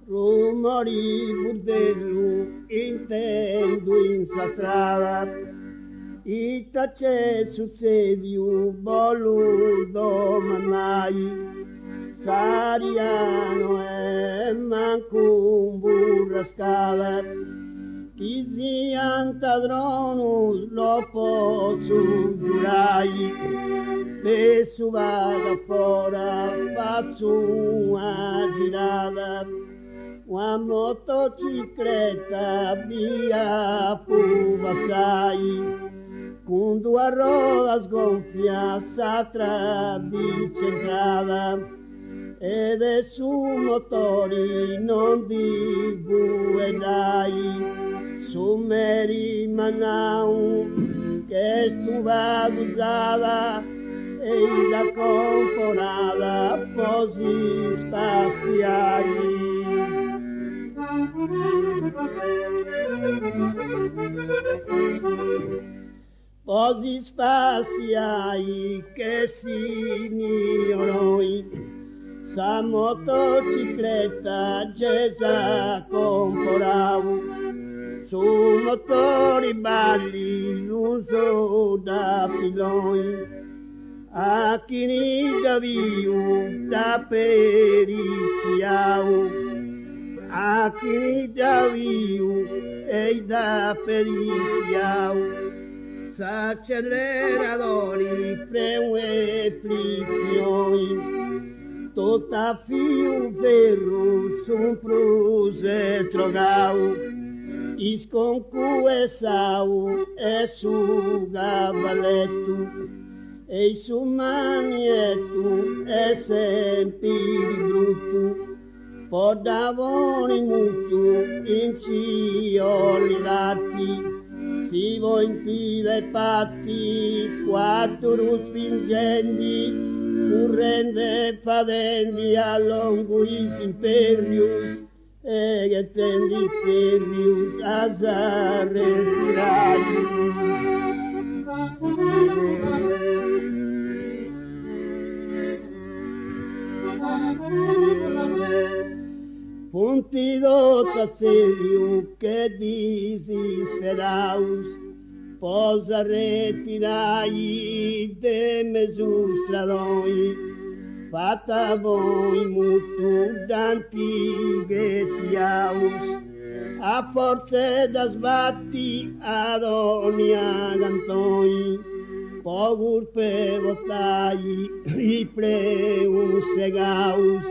Rumori burdello intendo in sa strada, ita c'è sul sedio voluto manai, Sariano e manco un burrascava, chi si antadrono lo posso giurai, e su vada fora faccio una girata, una motocicletta via passai, con due rodas gonfias atrás di centrada, ed è su motori non di buedai, su meri manau che stuva usada e la componada così spaziai. Così spaziai che si ignoroi, sa motocicletta gesa comporavo, su motori balli non so da piloni, a chi ni da viu da periciau, a chi ni da viu e da periciau, s'acceleradori freno e frizioni, tutta fio ferro su pruse trogau, isconcu e sau e su gabaletto, e su manietto e sempre brutto, podavoni mutu in cioli dati, si vointive patti, quattro spingenti, urrende fadendi a longuis imperius, e che tendi serius a retirati. Punti dota serio che disesperaus, posa retirai de mesur stradoi, fatta voi mutu d'antighe tiaus, a forze da sbatti ad ogni agantoi, pogur pe votai i preus segaus,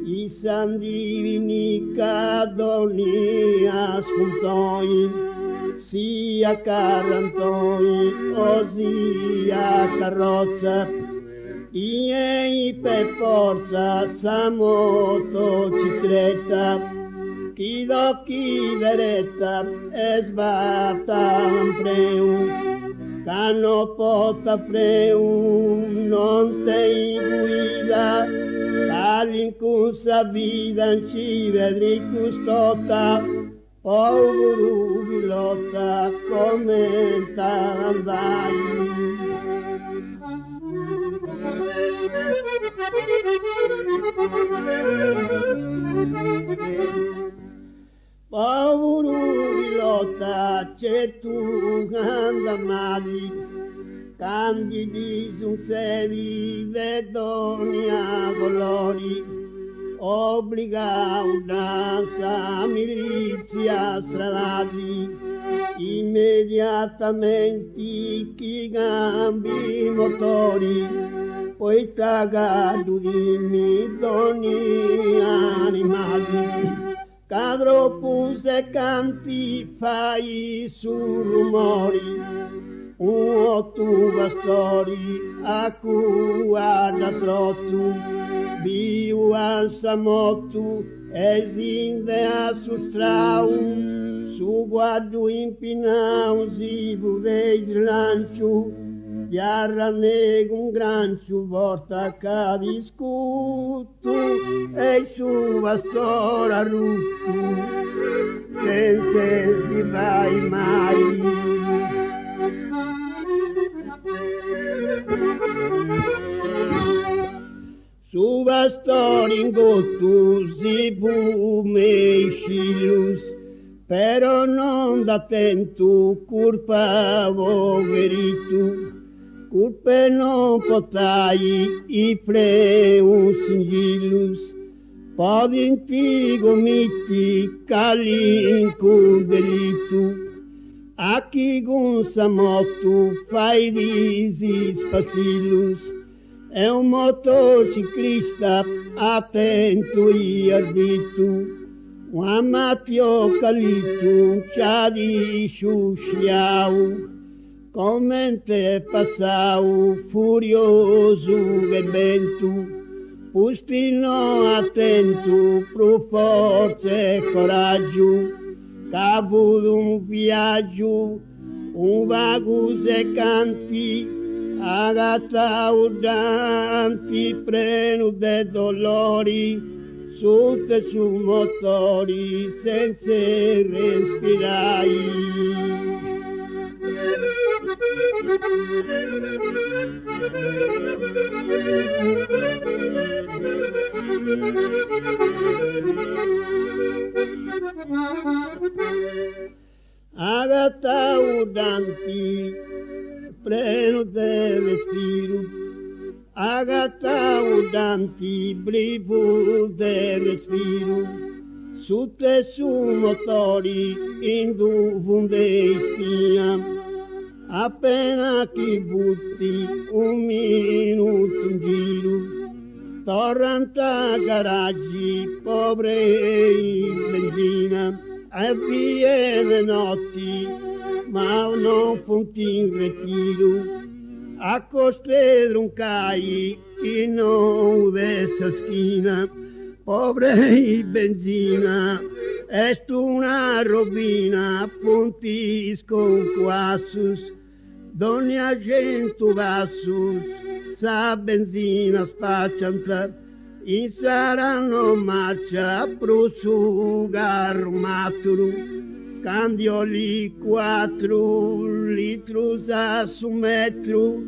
i san divinica doni ascoltoi, sia carrantoi o sia carrozza, i per forza sa motocicletta, chi d'occhi deretta e sbatta preu, canno pota preu, non te guida, all'incunsa vida in ci vedri custota, povero pilota come t'andai. Povero pilota c'è tu anda mali, cambi di succedi de donia colori, obbliga una milizia stradali, immediatamente chi cambi motori, poi tagado dimmi doni animali, cadro puse canti fai su rumori, tu bastori a cua da trotto, viu al samotu esinde a sustrau, su guardo impinau si budei slancio, Jarra nego un grancio volta che discuto e il suo bastone a rutto senza si vai mai. Su bastone in gotto si fume i scilus, però non da tento curpa poverito. Curpe non potai i freus singilus, podinti gomiti calin cur delitu, a chi gun samotu fai disi spacilus, è un motociclista attento e ardito, un amatio calitu c'ha di sciusciau, commente passau furioso e bento, pustino attento, pro forza e coraggio, capo d'un viaggio, un vago canti, agata urdanti, preno de dolori, sotto su motori, senza respirai. Agata urdanti, pleno de respiro, agata urdanti, brivo de respiro, sotto su motori, in dove spia. Appena chi butti un minuto in giro, torranta garaggi, povere in benzina, e via le notti, ma non fonti in ritiro, a coste droncai, in non dessa schina, povere in benzina, est una robina, puntis con quassus, Donne argento vassus, sa benzina spaccianta, in saranno marcia prosugar maturu, candioli 4 litros a su metro,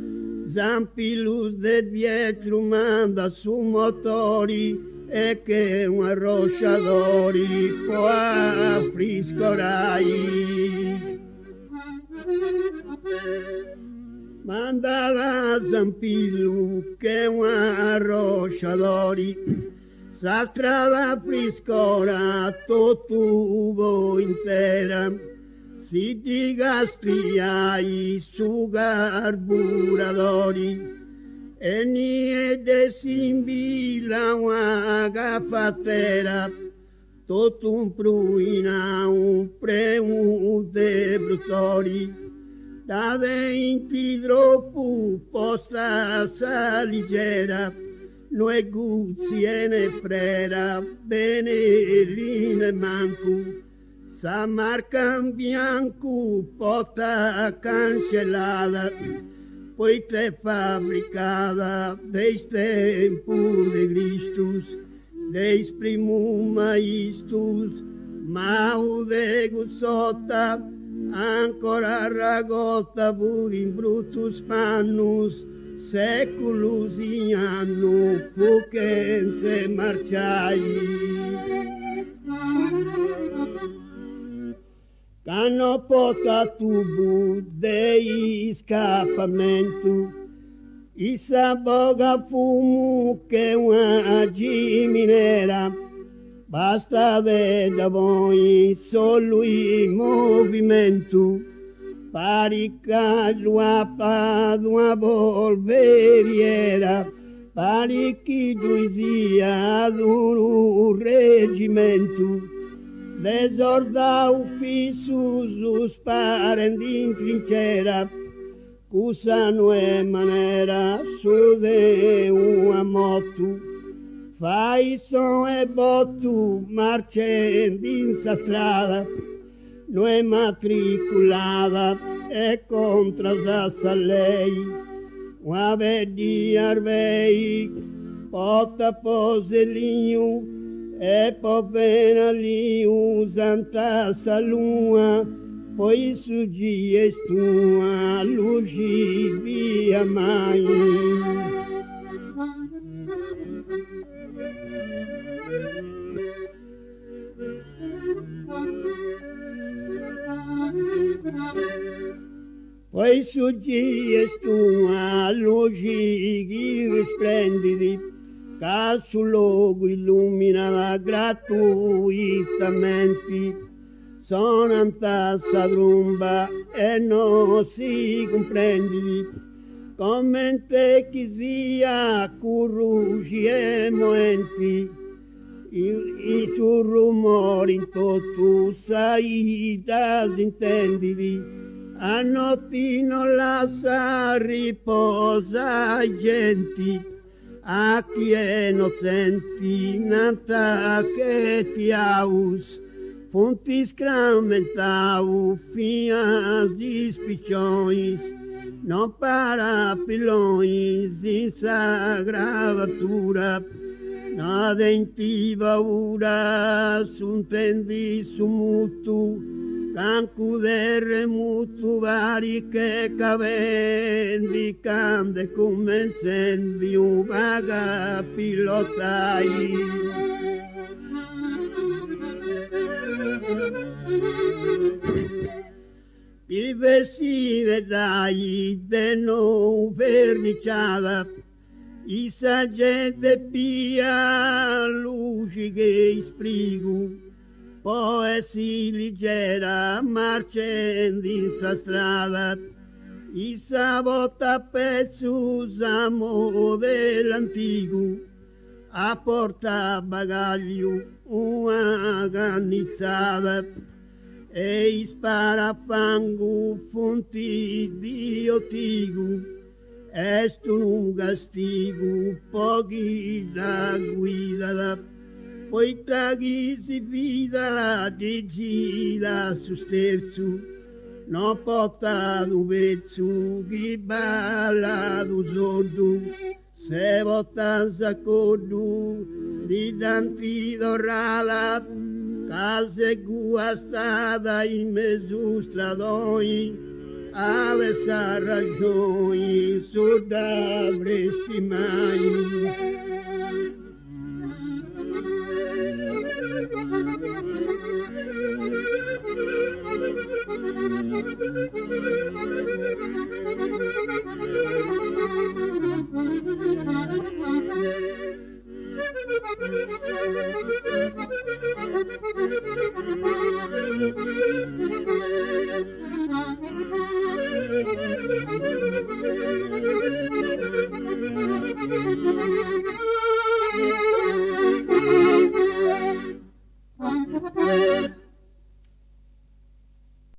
zampilus de dietro manda su motori, e che un arrosciadori può affriscorai. Manda la Zampillu che un arrosciadori sa strada friscora tutto intera si ti gastiai su carburadori e niente si imbila una gaffatera tutto un pruina un premu de brutori da 20 troppo posta saligera, noi guzzi e ne frera, bene line manco, sa marca in bianco, porta cancellata, poi te fabbricata, dei tempo de Christus, deis primum maistus, mau de guzzota, ancora ragotta pur in brutus pannus, seculus in anno, fuchenze marciai. Canno porta tubu dei scappamento, i saboga fumo che una giminera, basta da voi solo in movimento, paricaggio a Padua polveriera, parichi giuisia ad un reggimento, desorda uffisus parenti in trincera, cusa non è manera su de una moto, fai son e bottu, marcendi in sa strada, non è matricolata e contrasassa a lei, uma verde arvei, porta poselinho, e povenalinho, santa salua, pois o dia estua, luz via mãe. Pois o dia estua, luci risplendidi, che sul luogo illumina gratuitamente. Sonanta sa tromba e non si comprendi, come te chi sia curruci e moenti, i suo rumore in tutto saida s'intendidi. A notti non lascia riposa genti, a chi è innocenti, nata che ti aus, punti scrammentau, fias di spicciões, non para pilões, in sagravatura, nada in paura, s'untendi su mutu, cancu derre mutu vari che cavendi, cande come incendi un vaga pilotai. I vestiti dai de non verniciata, i gente pia luci che sprigu, poi si leggera marcendi in sa strada, i sabota pezzo usamo dell'antico, a porta bagaglio una garnizzata, e i sparafango fonti di otigo, est un castigo pochi da guida, poi taghi si fida la di gira su sterzo, non porta un vezzo chi balla du sordo, se vota s'accordo di tanti dorrala, case guastada in mezzo stradoi, avessa ragioni, su d'avresti mai.